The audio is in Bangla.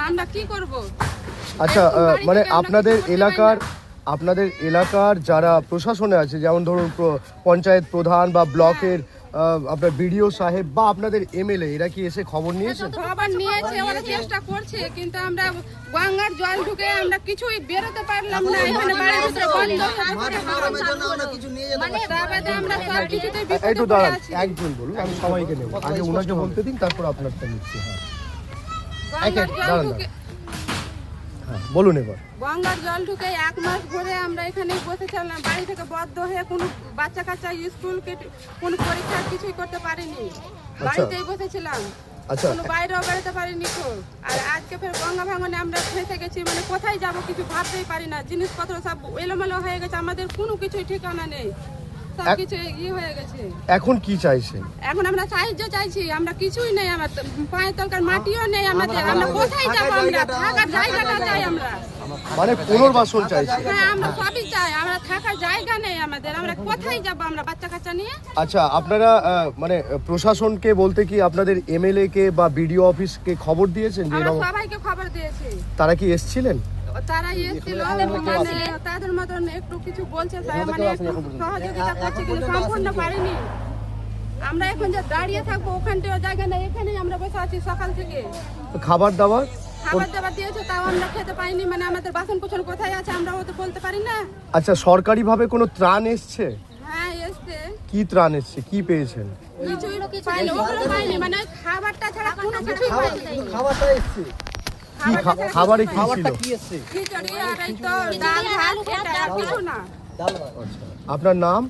আমরা কি করব? আচ্ছা মানে আপনাদের এলাকার যারা প্রশাসনে আছে, যেমন ধরুন পঞ্চায়েত প্রধান বা ব্লকের আপনার বিডিও সাহেব বা আপনাদের এমএলএ, এরা কি এসে খবর নিয়েছে? খবর নিয়েছে, ওরা চেষ্টা করছে, কিন্তু আমরা গঙ্গার জল ঢুকে আমরা কিছুই বেরোতে পারলাম না। এখানে বাড়ির ভিতরে বন্ধ মানে আমরা সব কিছুতে একটু দাঁড়ান, একজন বলুন, আমি সবাইকে নেব। আগে ওনাকে বলতে দিন, তারপর আপনারটা নিচ্ছি। হ্যাঁ বলুন এবার। গঙ্গার জল ঢুকে 1 মাস ধরে আমরা এখানেই বসেছিলাম। বাড়ি থেকে বদ্ধ হয়ে কোনো বাচ্চা কাচ্চা স্কুল কোনো পরীক্ষা কিছুই করতে পারিনি, বাড়িতেই বসেছিলাম। কোনো বাইরেও বেরোতে পারিনি তো। আর আজকে ফের গঙ্গা ভাঙনে আমরা ফেসে গেছি, মানে কোথায় যাব কিছু ভাবতেই পারি না। জিনিসপত্র সব এলোমেলো হয়ে গেছে, আমাদের কোনো কিছুই ঠিকানা নেই, সবকিছু হয়ে গেছে। এখন কি চাইছেন? এখন আমরা সাহায্য চাইছি, আমরা কিছুই নেই, আমার পায়ের তলকার মাটিও নেই আমাদের। আমরা কোথায় যাব? আমরা থাকার জায়গাটা চাই, আমরা মানে পুনর্বাসন চাইছি। হ্যাঁ আমরা সবই চাই, আমরা থাকার জায়গা নেই আমাদের। আমরা কোথায় যাব আমরা বাচ্চা কাচ্চা নিয়ে? আচ্ছা আপনারা মানে প্রশাসনকে বলতে কি আপনাদের এমএলএ কে বা বিডিও অফিসকে খবর দিয়েছেন? যে আমরা সবাইকে খবর দিয়েছি। তারা কি এসেছিলেন? তারা এসেছিল, মানে তাদের মতন একটু কিছু বলছে, মানে একটু সহযোগিতা করছে, কিন্তু সম্পূর্ণ পারেনি। আমরা এখন যে দাঁড়িয়ে থাকবো, ওখানটাও জায়গা নেই, এখানেই আমরা বসে আছি সকাল থেকে। খাবার দাবার দিয়েছে, তাও আমরা খেতে পাইনি। মানে আমাদের বাসন কুসন কোথায় আছে আমরা তো বলতে পারি না। আচ্ছা সরকারিভাবে কোনো ত্রাণ এসছে? হ্যাঁ এসছে। কি ত্রাণ এসছে, কি পেয়েছেন? কিছুই পাইনি, ওগুলো পাইনি, মানে খাবারটা ছাড়া কোনো কিছুই পাইনি। খাবারটা এসছে কি? খাবারে কি ছিল? খিচুড়ি আর এই তো ডাল ভাত, এটা আর কিছু না। আপনার নাম?